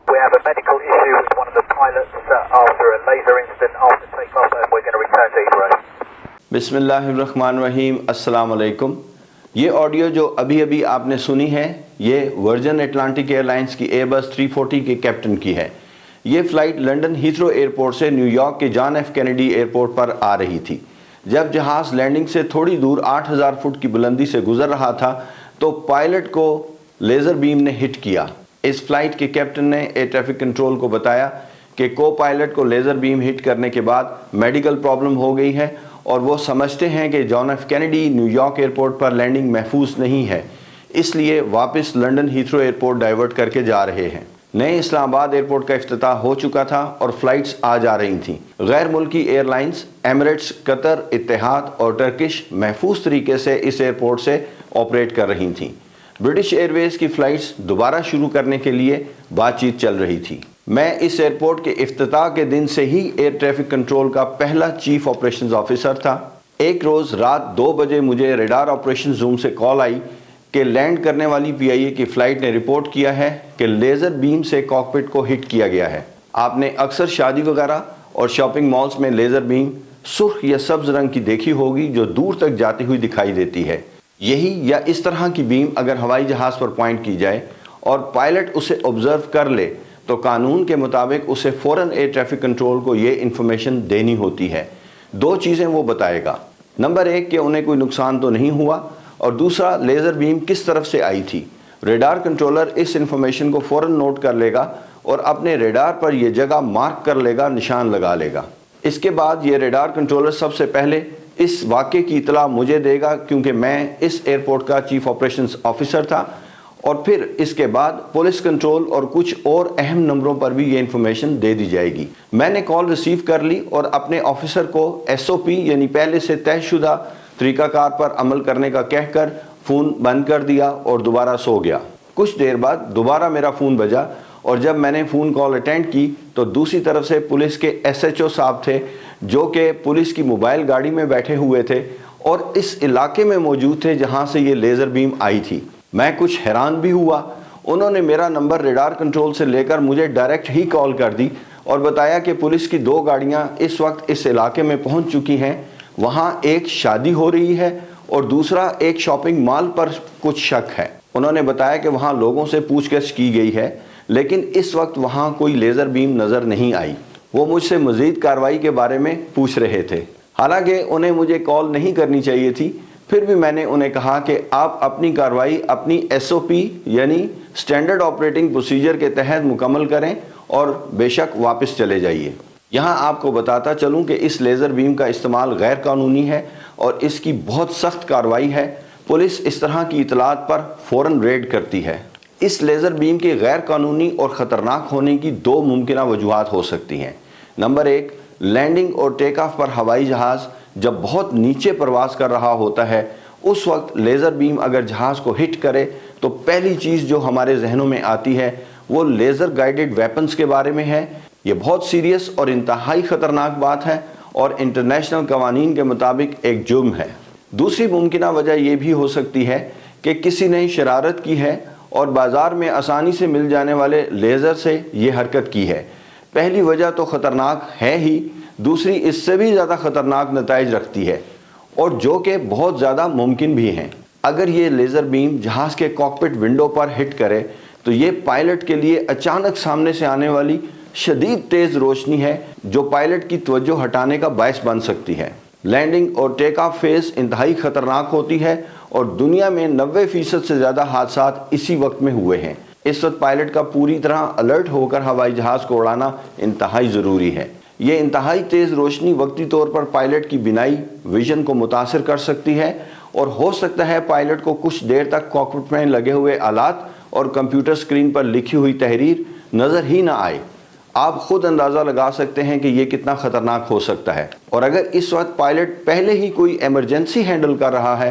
We have a medical issue with one of the pilots after a laser incident after takeoff, and we're going to return to Heathrow. बिस्मिल्लाहिर्रहमानिर्रहीम, अस्सलाम वालेकुम। ये audio जो अभी अभी आपने सुनी है, ये वर्जन अटलांटिक एयरलाइंस की एयरबस 340 के कैप्टन की है। ये फ़्लाइट लंदन हीथ्रो एयरपोर्ट से न्यूयॉर्क के जॉन एफ कैनेडी एयरपोर्ट पर आ रही थी। जब जहाज़ लैंडिंग से थोड़ी दूर 8000 फुट की बुलंदी से गुजर रहा था तो पायलट को लेज़र बीम ने हिट किया। इस फ्लाइट के कैप्टन ने एयर ट्रैफिक कंट्रोल को बताया कि को पायलट को लेज़र बीम हिट करने के बाद मेडिकल प्रॉब्लम हो गई है और वो समझते हैं कि John F Kennedy New York airport पर लैंडिंग महफूज नहीं है, इसलिए वापस लंदन हीथ्रो एयरपोर्ट डाइवर्ट करके जा रहे हैं। नए इस्लामाबाद एयरपोर्ट का इफ्तिताह हो चुका था और फ्लाइट्स आ जा रही थीं। गैर मुल्की एयरलाइंस एमिरेट्स, कतर, इत्तेहाद और टर्किश महफूज तरीके से इस एयरपोर्ट से ऑपरेट कर रही थीं। ब्रिटिश एयरवेज की फ़्लाइट्स दोबारा शुरू करने के लिए बातचीत चल रही थी। मैं इस एयरपोर्ट के इफ्तिताह के दिन से ही एयर ट्रैफिक कंट्रोल का पहला चीफ ऑपरेशंस ऑफिसर था। एक रोज़ रात 2 बजे मुझे रडार ऑपरेशन रूम से कॉल आई कि लैंड करने वाली PIA की फ़्लाइट ने रिपोर्ट किया है कि लेज़र बीम से कॉकपिट को हिट किया गया है। आपने अक्सर शादी वगैरह और शॉपिंग मॉल्स में लेज़र बीम सुर्ख या सब्ज़ रंग की देखी होगी जो दूर तक जाती हुई दिखाई देती है। यही या इस तरह की बीम अगर हवाई जहाज़ पर पॉइंट की जाए और पायलट उसे ऑब्ज़र्व कर ले तो कानून के मुताबिक उसे फ़ौरन एयर ट्रैफिक कंट्रोल को ये इन्फॉर्मेशन देनी होती है। 2 चीज़ें वो बताएगा। नंबर 1 कि उन्हें कोई नुकसान तो नहीं हुआ, और दूसरा लेज़र बीम किस तरफ से आई थी। रेडार कंट्रोलर इस इन्फॉर्मेशन को फ़ौरन नोट कर लेगा और अपने रेडार पर यह जगह मार्क कर लेगा, निशान लगा लेगा। इसके बाद ये रेडार कंट्रोलर सबसे पहले इस वाक़े की इतला मुझे देगा, क्योंकि मैं इस एयरपोर्ट का चीफ ऑपरेशंस ऑफिसर था, और फिर इसके बाद पुलिस कंट्रोल और कुछ और अहम नंबरों पर भी ये इन्फॉर्मेशन दे दी जाएगी। मैंने कॉल रिसीव कर ली और अपने ऑफिसर को SOP यानी पहले से तयशुदा तरीक़ाकार पर अमल करने का कहकर फ़ोन बंद कर दिया और दोबारा सो गया। कुछ देर बाद दोबारा मेरा फ़ोन बजा और जब मैंने फ़ोन कॉल अटेंड की तो दूसरी तरफ से पुलिस के SHO साहब थे, जो कि पुलिस की मोबाइल गाड़ी में बैठे हुए थे और इस इलाके में मौजूद थे जहां से ये लेज़र बीम आई थी। मैं कुछ हैरान भी हुआ। उन्होंने मेरा नंबर रेडार कंट्रोल से लेकर मुझे डायरेक्ट ही कॉल कर दी और बताया कि पुलिस की 2 गाड़ियां इस वक्त इस इलाके में पहुंच चुकी हैं। वहां एक शादी हो रही है और दूसरा एक शॉपिंग मॉल पर कुछ शक है। उन्होंने बताया कि वहां लोगों से पूछताछ की गई है, लेकिन इस वक्त वहां कोई लेज़र बीम नज़र नहीं आई। वो मुझसे मज़ीद कार्रवाई के बारे में पूछ रहे थे। हालांकि उन्हें मुझे कॉल नहीं करनी चाहिए थी, फिर भी मैंने उन्हें कहा कि आप अपनी कार्रवाई अपनी SOP यानी स्टैंडर्ड ऑपरेटिंग प्रोसीजर के तहत मुकम्मल करें और बेशक वापस चले जाइए। यहाँ आपको बताता चलूँ कि इस लेज़र बीम का इस्तेमाल गैर कानूनी है और इसकी बहुत सख्त कार्रवाई है। पुलिस इस तरह की इतलात पर फ़ौरन रेड करती है। इस लेज़र बीम के गैर कानूनी और ख़तरनाक होने की 2 मुमकिन वजूहात हो सकती हैं। नंबर 1, लैंडिंग और टेक ऑफ पर हवाई जहाज़ जब बहुत नीचे प्रवास कर रहा होता है, उस वक्त लेज़र बीम अगर जहाज़ को हिट करे तो पहली चीज़ जो हमारे जहनों में आती है वो लेज़र गाइडेड वेपन्स के बारे में है। ये बहुत सीरियस और इंतहाई ख़तरनाक बात है और इंटरनेशनल कवानीन के मुताबिक एक जुर्म है। दूसरी मुमकिन वजह यह भी हो सकती है कि किसी ने शरारत की है और बाज़ार में आसानी से मिल जाने वाले लेज़र से ये हरकत की है। पहली वजह तो ख़तरनाक है ही, दूसरी इससे भी ज़्यादा ख़तरनाक नताइज रखती है और जो कि बहुत ज़्यादा मुमकिन भी हैं। अगर ये लेज़र बीम जहाज़ के कॉकपिट विंडो पर हिट करे तो ये पायलट के लिए अचानक सामने से आने वाली शदीद तेज़ रोशनी है जो पायलट की तवज्जो हटाने का बायस बन सकती है। लैंडिंग और टेक ऑफ फेज़ इंतहाई ख़तरनाक होती है और दुनिया में 90% से ज़्यादा हादसात इसी वक्त में हुए हैं। इस वक्त पायलट का पूरी तरह अलर्ट होकर हवाई जहाज़ को उड़ाना इंतहाई ज़रूरी है। ये इंतहाई तेज़ रोशनी वक्ती तौर पर पायलट की बिनाई विजन को मुतासिर कर सकती है और हो सकता है पायलट को कुछ देर तक कॉकपिट में लगे हुए आलात और कंप्यूटर स्क्रीन पर लिखी हुई तहरीर नज़र ही ना आए। आप खुद अंदाज़ा लगा सकते हैं कि ये कितना ख़तरनाक हो सकता है। और अगर इस वक्त पायलट पहले ही कोई एमरजेंसी हैंडल कर रहा है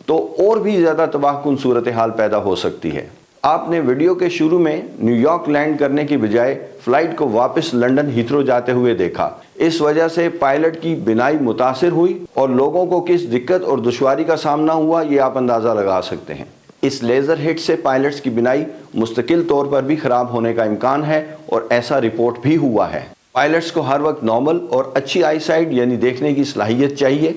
तो और भी ज़्यादा तबाहकुन सूरत हाल पैदा हो सकती है। आपने वीडियो के शुरू में न्यूयॉर्क लैंड करने की बजाय फ़्लाइट को वापस लंदन हीथ्रो जाते हुए देखा। इस वजह से पायलट की बिनाई मुतासिर हुई और लोगों को किस दिक्कत और दुश्वारी का सामना हुआ ये आप अंदाज़ा लगा सकते हैं। اس لیزر ہٹ سے پائلٹس کی بینائی مستقل طور پر بھی خراب ہونے کا امکان ہے اور ایسا رپورٹ بھی ہوا ہے۔ پائلٹس کو ہر وقت نارمل اور اچھی آئی سائٹ یعنی دیکھنے کی صلاحیت چاہیے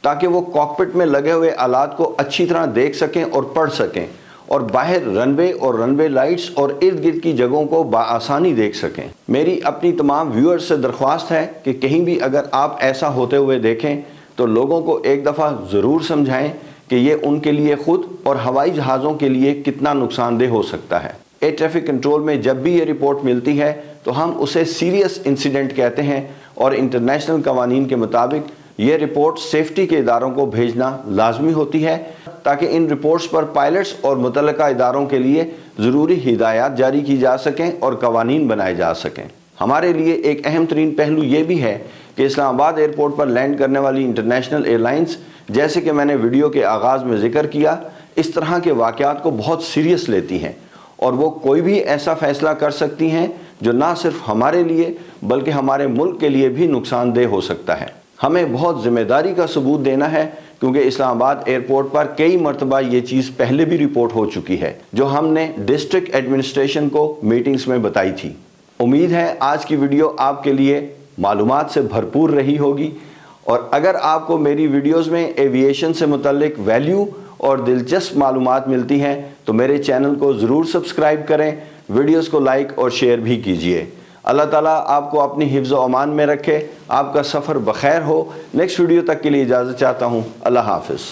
تاکہ وہ کاکپٹ میں لگے ہوئے آلات کو اچھی طرح دیکھ سکیں اور پڑھ سکیں اور باہر رن وے اور رن وے لائٹس اور ارد گرد کی جگہوں کو بآسانی دیکھ سکیں۔ میری اپنی تمام ویورز سے درخواست ہے کہ کہیں بھی اگر آپ ایسا ہوتے ہوئے دیکھیں تو لوگوں کو ایک دفعہ ضرور سمجھائیں کہ یہ ان کے لیے خود اور ہوائی جہازوں کے لیے کتنا نقصان دہ ہو سکتا ہے۔ ایئر ٹریفک کنٹرول میں جب بھی یہ رپورٹ ملتی ہے تو ہم اسے سیریس انسیڈنٹ کہتے ہیں اور انٹرنیشنل قوانین کے مطابق یہ رپورٹ سیفٹی کے اداروں کو بھیجنا لازمی ہوتی ہے تاکہ ان رپورٹس پر پائلٹس اور متعلقہ اداروں کے لیے ضروری ہدایات جاری کی جا سکیں اور قوانین بنائے جا سکیں۔ ہمارے لیے ایک اہم ترین پہلو یہ بھی ہے کہ اسلام آباد ایئرپورٹ پر لینڈ کرنے والی انٹرنیشنل ایئر لائنز، جیسے کہ میں نے ویڈیو کے آغاز میں ذکر کیا، اس طرح کے واقعات کو بہت سیریس لیتی ہیں اور وہ کوئی بھی ایسا فیصلہ کر سکتی ہیں جو نہ صرف ہمارے لیے بلکہ ہمارے ملک کے لیے بھی نقصان دہ ہو سکتا ہے۔ ہمیں بہت ذمہ داری کا ثبوت دینا ہے کیونکہ اسلام آباد ایئرپورٹ پر کئی مرتبہ یہ چیز پہلے بھی رپورٹ ہو چکی ہے جو ہم نے ڈسٹرکٹ ایڈمنسٹریشن کو میٹنگز میں بتائی تھی۔ امید ہے آج کی ویڈیو آپ کے لیے معلومات سے بھرپور رہی ہوگی، اور اگر آپ کو میری ویڈیوز میں ایوییشن سے متعلق ویلیو اور دلچسپ معلومات ملتی ہیں تو میرے چینل کو ضرور سبسکرائب کریں، ویڈیوز کو لائک اور شیئر بھی کیجئے۔ اللہ تعالیٰ آپ کو اپنی حفظ و امان میں رکھے، آپ کا سفر بخیر ہو۔ نیکسٹ ویڈیو تک کے لیے اجازت چاہتا ہوں۔ اللہ حافظ۔